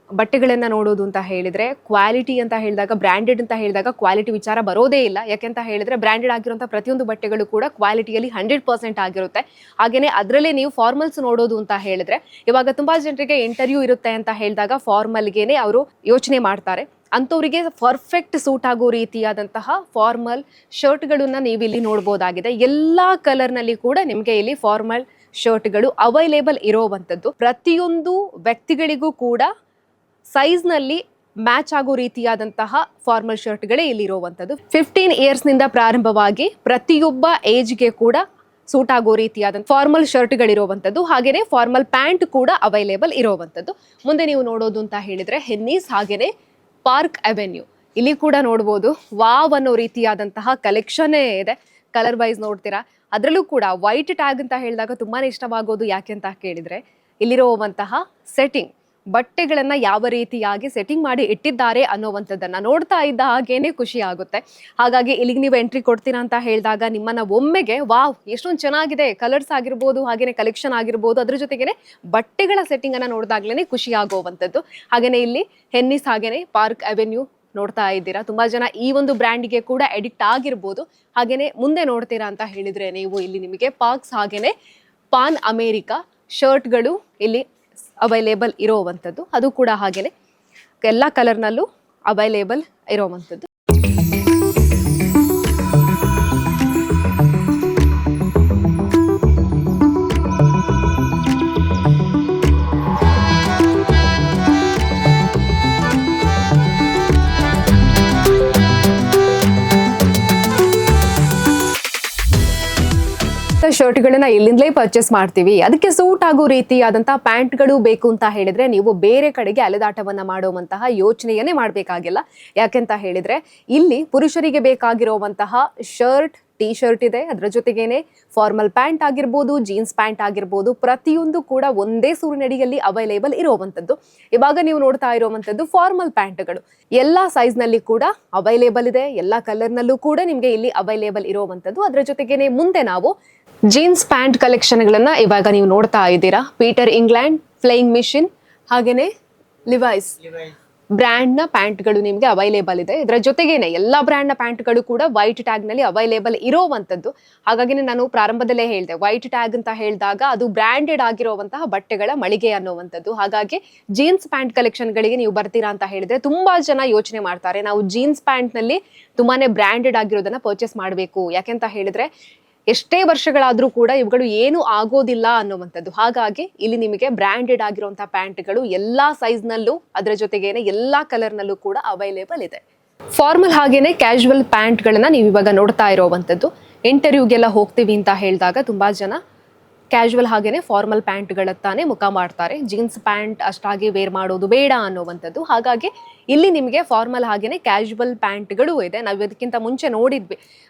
Speaker 1: ಬಟ್ಟೆಗಳನ್ನ ನೋಡೋದು ಅಂತ ಹೇಳಿದ್ರೆ ಕ್ವಾಲಿಟಿ ಅಂತ ಹೇಳಿದಾಗ, ಬ್ರ್ಯಾಂಡೆಡ್ ಅಂತ ಹೇಳಿದಾಗ ಕ್ವಾಲಿಟಿ ವಿಚಾರ ಬರೋದೇ ಇಲ್ಲ. ಯಾಕೆಂತ ಹೇಳಿದ್ರೆ ಬ್ರ್ಯಾಂಡೆಡ್ ಆಗಿರುವಂತಹ ಪ್ರತಿಯೊಂದು ಬಟ್ಟೆಗಳು ಕೂಡ ಕ್ವಾಲಿಟಿಯಲ್ಲಿ 100% ಆಗಿರುತ್ತೆ. ಹಾಗೇನೆ ಅದರಲ್ಲೇ ನೀವು ಫಾರ್ಮಲ್ಸ್ ನೋಡೋದು ಅಂತ ಹೇಳಿದ್ರೆ, ಇವಾಗ ತುಂಬಾ ಜನರಿಗೆ ಇಂಟರ್ವ್ಯೂ ಇರುತ್ತೆ ಅಂತ ಹೇಳಿದಾಗ ಫಾರ್ಮಲ್ಗೆನೆ ಅವರು ಯೋಚನೆ ಮಾಡ್ತಾರೆ. ಅಂಥವರಿಗೆ ಪರ್ಫೆಕ್ಟ್ ಸೂಟ್ ಆಗೋ ರೀತಿಯಾದಂತಹ ಫಾರ್ಮಲ್ ಶರ್ಟ್ಗಳನ್ನ ನೀವು ಇಲ್ಲಿ ನೋಡ್ಬೋದಾಗಿದೆ. ಎಲ್ಲಾ ಕಲರ್ನಲ್ಲಿ ಕೂಡ ನಿಮಗೆ ಇಲ್ಲಿ ಫಾರ್ಮಲ್ ಶರ್ಟ್ಗಳು ಅವೈಲೇಬಲ್ ಇರೋವಂಥದ್ದು. ಪ್ರತಿಯೊಂದು ವ್ಯಕ್ತಿಗಳಿಗೂ ಕೂಡ ಸೈಜ್ನಲ್ಲಿ ಮ್ಯಾಚ್ ಆಗೋ ರೀತಿಯಾದಂತಹ ಫಾರ್ಮಲ್ ಶರ್ಟ್ಗಳೇ ಇಲ್ಲಿ ಇರುವಂಥದ್ದು. 15 ಇಯರ್ಸ್ನಿಂದ ಪ್ರಾರಂಭವಾಗಿ ಪ್ರತಿಯೊಬ್ಬ ಏಜ್ಗೆ ಕೂಡ ಸೂಟ್ ಆಗೋ ರೀತಿಯಾದಂಥ ಫಾರ್ಮಲ್ ಶರ್ಟ್ಗಳಿರುವಂಥದ್ದು. ಹಾಗೇನೆ ಫಾರ್ಮಲ್ ಪ್ಯಾಂಟ್ ಕೂಡ ಅವೈಲೇಬಲ್ ಇರುವಂಥದ್ದು. ಮುಂದೆ ನೀವು ನೋಡೋದು ಅಂತ ಹೇಳಿದ್ರೆ ಹೆನ್ನೀಸ್ ಹಾಗೇನೆ ಪಾರ್ಕ್ ಅವೆನ್ಯೂ. ಇಲ್ಲಿ ಕೂಡ ನೋಡ್ಬೋದು ವಾವ್ ಅನ್ನೋ ರೀತಿಯಾದಂತಹ ಕಲೆಕ್ಷನ್ನೇ ಇದೆ. ಕಲರ್ ವೈಸ್ ನೋಡ್ತೀರಾ. ಅದರಲ್ಲೂ ಕೂಡ ವೈಟ್ ಟ್ಯಾಗ್ ಅಂತ ಹೇಳಿದಾಗ ತುಂಬಾನೇ ಇಷ್ಟವಾಗೋದು. ಯಾಕೆ ಅಂತ ಕೇಳಿದ್ರೆ ಇಲ್ಲಿರುವಂತಹ ಸೆಟ್ಟಿಂಗ್, ಬಟ್ಟೆಗಳನ್ನ ಯಾವ ರೀತಿಯಾಗಿ ಸೆಟ್ಟಿಂಗ್ ಮಾಡಿ ಇಟ್ಟಿದ್ದಾರೆ ಅನ್ನೋವಂಥದ್ದನ್ನ ನೋಡ್ತಾ ಇದ್ದ ಹಾಗೇನೆ ಖುಷಿ ಆಗುತ್ತೆ. ಹಾಗಾಗಿ ಇಲ್ಲಿಗೆ ನೀವು ಎಂಟ್ರಿ ಕೊಡ್ತೀರಾ ಅಂತ ಹೇಳಿದಾಗ ನಿಮ್ಮನ್ನ ಒಮ್ಮೆಗೆ ವಾವ್ ಎಷ್ಟೊಂದು ಚೆನ್ನಾಗಿದೆ, ಕಲರ್ಸ್ ಆಗಿರ್ಬೋದು ಹಾಗೇನೆ ಕಲೆಕ್ಷನ್ ಆಗಿರ್ಬೋದು, ಅದ್ರ ಜೊತೆಗೇನೆ ಬಟ್ಟೆಗಳ ಸೆಟ್ಟಿಂಗ್ ಅನ್ನ ನೋಡಿದಾಗ್ಲೇನೆ ಖುಷಿ ಆಗುವಂಥದ್ದು. ಹಾಗೇನೆ ಇಲ್ಲಿ ಹೆನ್ನಿಸ್ ಹಾಗೇನೆ ಪಾರ್ಕ್ ಅವೆನ್ಯೂ ನೋಡ್ತಾ ಇದ್ದೀರಾ. ತುಂಬಾ ಜನ ಈ ಒಂದು ಬ್ರ್ಯಾಂಡಿಗೆ ಕೂಡ ಅಡಿಕ್ಟ್ ಆಗಿರ್ಬೋದು. ಹಾಗೇನೆ ಮುಂದೆ ನೋಡ್ತೀರಾ ಅಂತ ಹೇಳಿದ್ರೆ ನೀವು ಇಲ್ಲಿ ನಿಮಗೆ ಪಾರ್ಕ್ಸ್ ಹಾಗೇನೆ ಪಾನ್ ಅಮೇರಿಕಾ ಶರ್ಟ್ಗಳು ಇಲ್ಲಿ ಅವೈಲೇಬಲ್ ಇರೋವಂಥದ್ದು. ಅದು ಕೂಡ ಹಾಗೇನೆ ಎಲ್ಲ ಕಲರ್ನಲ್ಲೂ ಅವೈಲೇಬಲ್ ಇರೋವಂಥದ್ದು. ಶರ್ಟ್ಗಳನ್ನ ಇಲ್ಲಿಂದಲೇ ಪರ್ಚೇಸ್ ಮಾಡ್ತೀವಿ, ಅದಕ್ಕೆ ಸೂಟ್ ಆಗೋ ರೀತಿಯಾದಂತಹ ಪ್ಯಾಂಟ್ಗಳು ಬೇಕು ಅಂತ ಹೇಳಿದ್ರೆ ನೀವು ಬೇರೆ ಕಡೆಗೆ ಅಲೆದಾಟವನ್ನ ಮಾಡುವಂತಹ ಯೋಚನೆಯನ್ನೇ ಮಾಡಬೇಕಾಗಿಲ್ಲ. ಯಾಕೆಂತ ಹೇಳಿದ್ರೆ ಇಲ್ಲಿ ಪುರುಷರಿಗೆ ಬೇಕಾಗಿರುವಂತಹ ಶರ್ಟ್, ಟೀ ಶರ್ಟ್ ಇದೆ, ಅದರ ಜೊತೆಗೇನೆ ಫಾರ್ಮಲ್ ಪ್ಯಾಂಟ್ ಆಗಿರ್ಬೋದು, ಜೀನ್ಸ್ ಪ್ಯಾಂಟ್ ಆಗಿರ್ಬೋದು, ಪ್ರತಿಯೊಂದು ಕೂಡ ಒಂದೇ ಸೂರಿನಡಿಯಲ್ಲಿ ಅವೈಲೇಬಲ್ ಇರುವಂತದ್ದು. ಇವಾಗ ನೀವು ನೋಡ್ತಾ ಇರುವಂತದ್ದು ಫಾರ್ಮಲ್ ಪ್ಯಾಂಟ್ಗಳು ಎಲ್ಲಾ ಸೈಜ್ ನಲ್ಲಿ ಕೂಡ ಅವೈಲೇಬಲ್ ಇದೆ, ಎಲ್ಲಾ ಕಲರ್ ನಲ್ಲೂ ಕೂಡ ನಿಮ್ಗೆ ಇಲ್ಲಿ ಅವೈಲೇಬಲ್ ಇರುವಂತದ್ದು. ಅದರ ಜೊತೆಗೇನೆ ಮುಂದೆ ನಾವು ಜೀನ್ಸ್ ಪ್ಯಾಂಟ್ ಕಲೆಕ್ಷನ್ ಗಳನ್ನ ಇವಾಗ ನೀವು ನೋಡ್ತಾ ಇದ್ದೀರಾ. ಪೀಟರ್ ಇಂಗ್ಲೆಂಡ್, ಫ್ಲೈಯಿಂಗ್ ಮಿಷನ್, ಹಾಗೇನೆ ಲಿವೈಸ್ ಬ್ರ್ಯಾಂಡ್ ನ ಪ್ಯಾಂಟ್ಗಳು ನಿಮ್ಗೆ ಅವೈಲೇಬಲ್ ಇದೆ. ಇದರ ಜೊತೆಗೇನೆ ಎಲ್ಲಾ ಬ್ರ್ಯಾಂಡ್ ನ ಪ್ಯಾಂಟ್ಗಳು ಕೂಡ ವೈಟ್ ಟ್ಯಾಗ್ ನಲ್ಲಿ ಅವೈಲೇಬಲ್ ಇರೋವಂಥದ್ದು. ಹಾಗಾಗಿ ನಾನು ಪ್ರಾರಂಭದಲ್ಲೇ ಹೇಳಿದೆ, ವೈಟ್ ಟ್ಯಾಗ್ ಅಂತ ಹೇಳಿದಾಗ ಅದು ಬ್ರ್ಯಾಂಡೆಡ್ ಆಗಿರುವಂತಹ ಬಟ್ಟೆಗಳ ಮಳಿಗೆ ಅನ್ನುವಂಥದ್ದು. ಹಾಗಾಗಿ ಜೀನ್ಸ್ ಪ್ಯಾಂಟ್ ಕಲೆಕ್ಷನ್ ಗಳಿಗೆ ನೀವು ಬರ್ತೀರಾ ಅಂತ ಹೇಳಿದ್ರೆ ತುಂಬಾ ಜನ ಯೋಚನೆ ಮಾಡ್ತಾರೆ, ನಾವು ಜೀನ್ಸ್ ಪ್ಯಾಂಟ್ ನಲ್ಲಿ ತುಂಬಾನೇ ಬ್ರ್ಯಾಂಡೆಡ್ ಆಗಿರೋದನ್ನ ಪರ್ಚೇಸ್ ಮಾಡಬೇಕು, ಯಾಕೆಂತ ಹೇಳಿದ್ರೆ ಎಷ್ಟೇ ವರ್ಷಗಳಾದ್ರೂ ಕೂಡ ಇವುಗಳು ಏನು ಆಗೋದಿಲ್ಲ ಅನ್ನುವಂಥದ್ದು. ಹಾಗಾಗಿ ಇಲ್ಲಿ ನಿಮಗೆ ಬ್ರ್ಯಾಂಡೆಡ್ ಆಗಿರುವಂತಹ ಪ್ಯಾಂಟ್ಗಳು ಎಲ್ಲಾ ಸೈಜ್ ನಲ್ಲೂ, ಅದರ ಜೊತೆಗೇನೆ ಎಲ್ಲಾ ಕಲರ್ ನಲ್ಲೂ ಕೂಡ ಅವೈಲೇಬಲ್ ಇದೆ. ಫಾರ್ಮಲ್ ಹಾಗೇನೆ ಕ್ಯಾಶುವಲ್ ಪ್ಯಾಂಟ್ ಗಳನ್ನ ನೀವು ಇವಾಗ ನೋಡ್ತಾ ಇರುವಂತದ್ದು. ಇಂಟರ್ವ್ಯೂಗೆಲ್ಲ ಹೋಗ್ತೀವಿ ಅಂತ ಹೇಳಿದಾಗ ತುಂಬಾ ಜನ ಕ್ಯಾಶುವಲ್ ಹಾಗೇನೆ ಫಾರ್ಮಲ್ ಪ್ಯಾಂಟ್ಗಳತ್ತಾನೆ ಮುಖ ಮಾಡ್ತಾರೆ, ಜೀನ್ಸ್ ಪ್ಯಾಂಟ್ ಅಷ್ಟಾಗಿ ವೇರ್ ಮಾಡೋದು ಬೇಡ ಅನ್ನುವಂಥದ್ದು. ಹಾಗಾಗಿ ಇಲ್ಲಿ ನಿಮಗೆ ಫಾರ್ಮಲ್ ಹಾಗೇನೆ ಕ್ಯಾಶುವಲ್ ಪ್ಯಾಂಟ್ಗಳು ಇದೆ. ನಾವು ಇದಕ್ಕಿಂತ ಮುಂಚೆ ನೋಡಿದ್ವಿ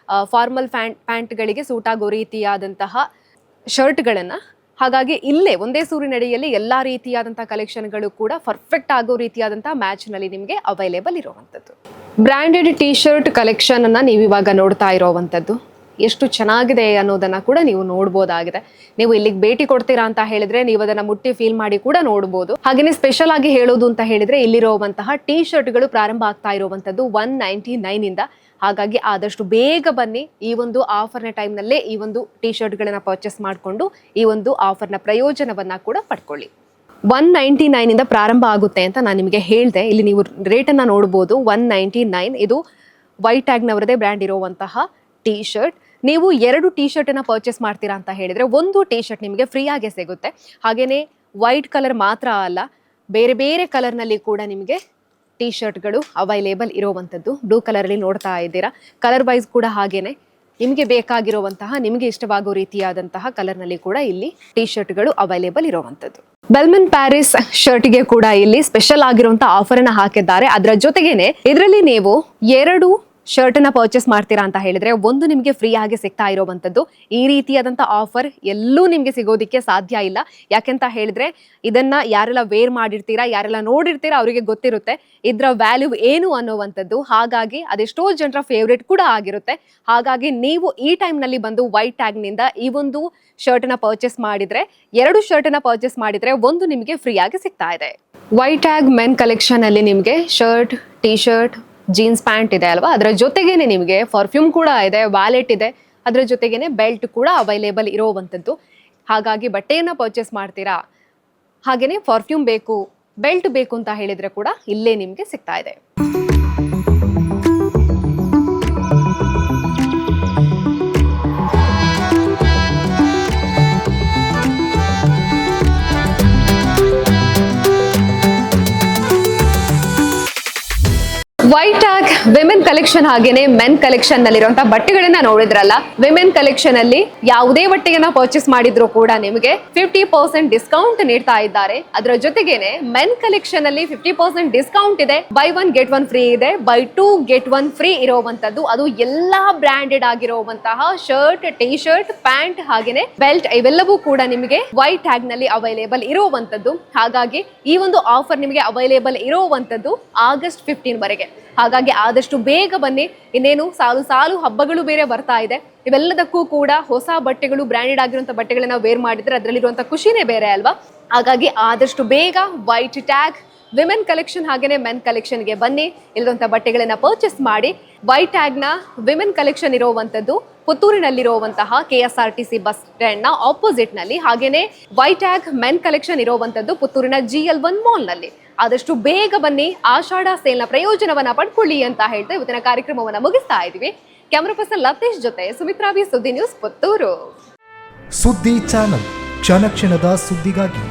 Speaker 1: ಫಾರ್ಮಲ್ ಪ್ಯಾಂಟ್ಗಳಿಗೆ ಸೂಟ್ ಆಗೋ ರೀತಿಯಾದಂತಹ ಶರ್ಟ್ಗಳನ್ನ. ಹಾಗಾಗಿ ಇಲ್ಲೇ ಒಂದೇ ಸೂರಿನಡಿಯಲ್ಲಿ ಎಲ್ಲಾ ರೀತಿಯಾದಂತಹ ಕಲೆಕ್ಷನ್ಗಳು ಕೂಡ ಪರ್ಫೆಕ್ಟ್ ಆಗೋ ರೀತಿಯಾದಂತಹ ಮ್ಯಾಚ್ ನಲ್ಲಿ ನಿಮಗೆ ಅವೈಲೇಬಲ್ ಇರುವಂತದ್ದು. ಬ್ರ್ಯಾಂಡೆಡ್ ಟೀ ಶರ್ಟ್ ಕಲೆಕ್ಷನ್ ಅನ್ನ ನೀವು ಇವಾಗ ನೋಡ್ತಾ ಇರೋವಂಥದ್ದು. ಎಷ್ಟು ಚೆನ್ನಾಗಿದೆ ಅನ್ನೋದನ್ನ ಕೂಡ ನೀವು ನೋಡ್ಬೋದಾಗಿದೆ. ನೀವು ಇಲ್ಲಿಗೆ ಭೇಟಿ ಕೊಡ್ತೀರಾ ಅಂತ ಹೇಳಿದ್ರೆ ನೀವು ಅದನ್ನ ಮುಟ್ಟಿ ಫೀಲ್ ಮಾಡಿ ಕೂಡ ನೋಡ್ಬೋದು. ಹಾಗೇನೆ ಸ್ಪೆಷಲ್ ಆಗಿ ಹೇಳೋದು ಅಂತ ಹೇಳಿದ್ರೆ ಇಲ್ಲಿರುವಂತಹ ಟೀ ಶರ್ಟ್ಗಳು ಪ್ರಾರಂಭ ಆಗ್ತಾ ಇರುವಂತದ್ದು 199 ಇಂದ. ಹಾಗಾಗಿ ಆದಷ್ಟು ಬೇಗ ಬನ್ನಿ, ಈ ಒಂದು ಆಫರ್ನ ಟೈಮ್ನಲ್ಲೇ ಈ ಒಂದು ಟೀ ಶರ್ಟ್ಗಳನ್ನ ಪರ್ಚೇಸ್ ಮಾಡಿಕೊಂಡು ಈ ಒಂದು ಆಫರ್ನ ಪ್ರಯೋಜನವನ್ನ ಕೂಡ ಪಡ್ಕೊಳ್ಳಿ. 199 ಇಂದ ಪ್ರಾರಂಭ ಆಗುತ್ತೆ ಅಂತ ನಾನು ನಿಮಗೆ ಹೇಳಿದೆ. ಇಲ್ಲಿ ನೀವು ರೇಟನ್ನು ನೋಡ್ಬೋದು, 199. ಇದು ವೈಟ್ ಟ್ಯಾಗ್ನವರದೇ ಬ್ರ್ಯಾಂಡ್ ಇರುವಂತಹ ಟೀ ಶರ್ಟ್. ನೀವು 2 ಟೀ ಶರ್ಟ್ ಅನ್ನ ಪರ್ಚೇಸ್ ಮಾಡ್ತೀರಾ ಅಂತ ಹೇಳಿದ್ರೆ ಒಂದು ಟೀ ಶರ್ಟ್ ನಿಮಗೆ ಫ್ರೀ ಆಗಿ ಸಿಗುತ್ತೆ. ಹಾಗೇನೆ ವೈಟ್ ಕಲರ್ ಮಾತ್ರ ಅಲ್ಲ, ಬೇರೆ ಬೇರೆ ಕಲರ್ ನಲ್ಲಿ ಕೂಡ ನಿಮಗೆ ಟೀ ಶರ್ಟ್ಗಳು ಅವೈಲೇಬಲ್ ಇರುವಂತದ್ದು. ಬ್ಲೂ ಕಲರ್ ಅಲ್ಲಿ ನೋಡ್ತಾ ಇದ್ದೀರಾ. ಕಲರ್ ವೈಸ್ ಕೂಡ ಹಾಗೇನೆ ನಿಮಗೆ ಬೇಕಾಗಿರುವಂತಹ, ನಿಮಗೆ ಇಷ್ಟವಾಗೋ ರೀತಿಯಾದಂತಹ ಕಲರ್ ನಲ್ಲಿ ಕೂಡ ಇಲ್ಲಿ ಟೀ ಶರ್ಟ್ಗಳು ಅವೈಲೇಬಲ್ ಇರುವಂತದ್ದು. ಬೆಲ್ಮನ್ ಪ್ಯಾರಿಸ್ ಶರ್ಟ್ಗೆ ಕೂಡ ಇಲ್ಲಿ ಸ್ಪೆಷಲ್ ಆಗಿರುವಂತಹ ಆಫರ್ ಅನ್ನ ಹಾಕಿದ್ದಾರೆ. ಅದರ ಜೊತೆಗೇನೆ ಇದರಲ್ಲಿ ನೀವು 2 ಶರ್ಟ್ ಅನ್ನ ಪರ್ಚೇಸ್ ಮಾಡ್ತೀರಾ ಅಂತ ಹೇಳಿದ್ರೆ ಒಂದು ನಿಮಗೆ ಫ್ರೀ ಆಗಿ ಸಿಗ್ತಾ ಇರುವಂತದ್ದು. ಈ ರೀತಿಯಾದಂತ ಆಫರ್ ಎಲ್ಲೂ ನಿಮ್ಗೆ ಸಿಗೋದಿಕ್ಕೆ ಸಾಧ್ಯ ಇಲ್ಲ. ಯಾಕೆಂತ ಹೇಳಿದ್ರೆ ಇದನ್ನ ಯಾರೆಲ್ಲ ವೇರ್ ಮಾಡಿರ್ತೀರಾ, ಯಾರೆಲ್ಲ ನೋಡಿರ್ತೀರಾ ಅವರಿಗೆ ಗೊತ್ತಿರುತ್ತೆ ಇದ್ರ ವ್ಯಾಲ್ಯೂ ಏನು ಅನ್ನುವಂಥದ್ದು. ಹಾಗಾಗಿ ಅದೆಷ್ಟೋ ಜನರ ಫೇವ್ರೇಟ್ ಕೂಡ ಆಗಿರುತ್ತೆ. ಹಾಗಾಗಿ ನೀವು ಈ ಟೈಮ್ ನಲ್ಲಿ ಬಂದು ವೈಟ್ ಟ್ಯಾಗ್ ನಿಂದ ಈ ಒಂದು ಶರ್ಟ್ ನ ಪರ್ಚೇಸ್ ಮಾಡಿದ್ರೆ, 2 ಶರ್ಟ್ ಅನ್ನ ಪರ್ಚೇಸ್ ಮಾಡಿದ್ರೆ ಒಂದು ನಿಮಗೆ ಫ್ರೀ ಆಗಿ ಸಿಗ್ತಾ ಇದೆ. ವೈಟ್ ಟ್ಯಾಗ್ ಮೆನ್ ಕಲೆಕ್ಷನ್ ಅಲ್ಲಿ ನಿಮಗೆ shirt, T shirt, jeans pant ಇದೆ ಅಲ್ವಾ, ಅದರ ಜೊತೆಗೇನೆ ನಿಮಗೆ ಪರ್ಫ್ಯೂಮ್ ಕೂಡ ಇದೆ, ವ್ಯಾಲೆಟ್ ಇದೆ, ಅದರ ಜೊತೆಗೇನೆ ಬೆಲ್ಟ್ ಕೂಡ ಅವೈಲೇಬಲ್ ಇರೋವಂಥದ್ದು. ಹಾಗಾಗಿ ಬಟ್ಟೆಯನ್ನ ಪರ್ಚೇಸ್ ಮಾಡ್ತೀರಾ, ಹಾಗೇನೆ ಪರ್ಫ್ಯೂಮ್ ಬೇಕು, ಬೆಲ್ಟ್ ಬೇಕು ಅಂತ ಹೇಳಿದ್ರೆ ಕೂಡ ಇಲ್ಲೇ ನಿಮಗೆ ಸಿಗ್ತಾ ಇದೆ. ವೈಟ್ ಟ್ಯಾಗ್ ವಿಮೆನ್ ಕಲೆಕ್ಷನ್ ಹಾಗೇನೆ ಮೆನ್ ಕಲೆಕ್ಷನ್ ನಲ್ಲಿರುವಂತಹ ಬಟ್ಟೆಗಳನ್ನ ನೋಡಿದ್ರಲ್ಲ. ವಿಮೆನ್ ಕಲೆಕ್ಷನ್ ಅಲ್ಲಿ ಯಾವುದೇ ಬಟ್ಟೆಯನ್ನ ಪರ್ಚೇಸ್ ಮಾಡಿದ್ರು ಕೂಡ ನಿಮಗೆ 50% ಡಿಸ್ಕೌಂಟ್ ನೀಡ್ತಾ ಇದ್ದಾರೆ. ಅದರ ಜೊತೆಗೇನೆ ಮೆನ್ ಕಲೆಕ್ಷನ್ ಅಲ್ಲಿ 50% ಡಿಸ್ಕೌಂಟ್ ಇದೆ. ಬೈ 1 get 1 ಫ್ರೀ ಇದೆ, ಬೈ 2 get 1 ಫ್ರೀ ಇರುವಂತದ್ದು. ಅದು ಎಲ್ಲಾ ಬ್ರಾಂಡೆಡ್ ಆಗಿರುವಂತಹ ಶರ್ಟ್, ಟೀ ಶರ್ಟ್, ಪ್ಯಾಂಟ್ ಹಾಗೇನೆ ಬೆಲ್ಟ್ ಇವೆಲ್ಲವೂ ಕೂಡ ನಿಮಗೆ ವೈಟ್ ಟ್ಯಾಗ್ ನಲ್ಲಿ ಅವೈಲೇಬಲ್ ಇರುವಂತದ್ದು. ಹಾಗಾಗಿ ಈ ಒಂದು ಆಫರ್ ನಿಮಗೆ ಅವೈಲೇಬಲ್ ಇರುವಂತದ್ದು ಆಗಸ್ಟ್ 15 ವರೆಗೆ. ಹಾಗಾಗಿ ಆದಷ್ಟು ಬೇಗ ಬನ್ನಿ. ಇನ್ನೇನು ಸಾಲು ಸಾಲು ಹಬ್ಬಗಳು ಬೇರೆ ಬರ್ತಾ ಇದೆ. ಇವೆಲ್ಲದಕ್ಕೂ ಕೂಡ ಹೊಸ ಬಟ್ಟೆಗಳು, ಬ್ರ್ಯಾಂಡೆಡ್ ಆಗಿರುವಂತ ಬಟ್ಟೆಗಳನ್ನ ವೇರ್ ಮಾಡಿದ್ರೆ ಅದರಲ್ಲಿರುವಂತ ಖುಷಿನೇ ಬೇರೆ ಅಲ್ವಾ. ಹಾಗಾಗಿ ಆದಷ್ಟು ಬೇಗ ವೈಟ್ ಟ್ಯಾಗ್ ವಿಮೆನ್ ಕಲೆಕ್ಷನ್ ಹಾಗೇನೆ ಮೆನ್ ಕಲೆಕ್ಷನ್ಗೆ ಬನ್ನಿ, ಇಲ್ಲಿರುವಂತ ಬಟ್ಟೆಗಳನ್ನ ಪರ್ಚೇಸ್ ಮಾಡಿ. ವೈಟ್ ಟ್ಯಾಗ್ ನ ವಿಮೆನ್ ಕಲೆಕ್ಷನ್ ಇರುವಂತದ್ದು ಪುತ್ತೂರಿನಲ್ಲಿರುವಂತಹ KSRTC ಬಸ್ ಸ್ಟ್ಯಾಂಡ್ ನ ಆಪೋಸಿಟ್ ನಲ್ಲಿ, ಹಾಗೇನೆ ವೈಟ್ ಟ್ಯಾಗ್ ಮೆನ್ ಕಲೆಕ್ಷನ್ ಇರುವಂತದ್ದು ಪುತ್ತೂರಿನ GL1 ಮಾಲ್ ನಲ್ಲಿ. ಆದಷ್ಟು ಬೇಗ ಬನ್ನಿ, ಆಷಾಢ ಸೇಲ್ ನ ಪ್ರಯೋಜನವನ್ನ ಪಡ್ಕೊಳ್ಳಿ ಅಂತ ಹೇಳ್ತಾ ಇವತ್ತಿನ ಕಾರ್ಯಕ್ರಮವನ್ನ ಮುಗಿಸ್ತಾ ಇದೀವಿ. ಕ್ಯಾಮರಾ ಪರ್ಸನ್ ಲತೇಶ್ ಜೊತೆ ಸುಮಿತ್ರಾ ವಿ, ಸುದ್ದಿ ನ್ಯೂಸ್, ಪುತ್ತೂರು.
Speaker 3: ಸುದ್ದಿ ಚಾನಲ್, ಕ್ಷಣ ಕ್ಷಣದ ಸುದ್ದಿಗಾಗಿ.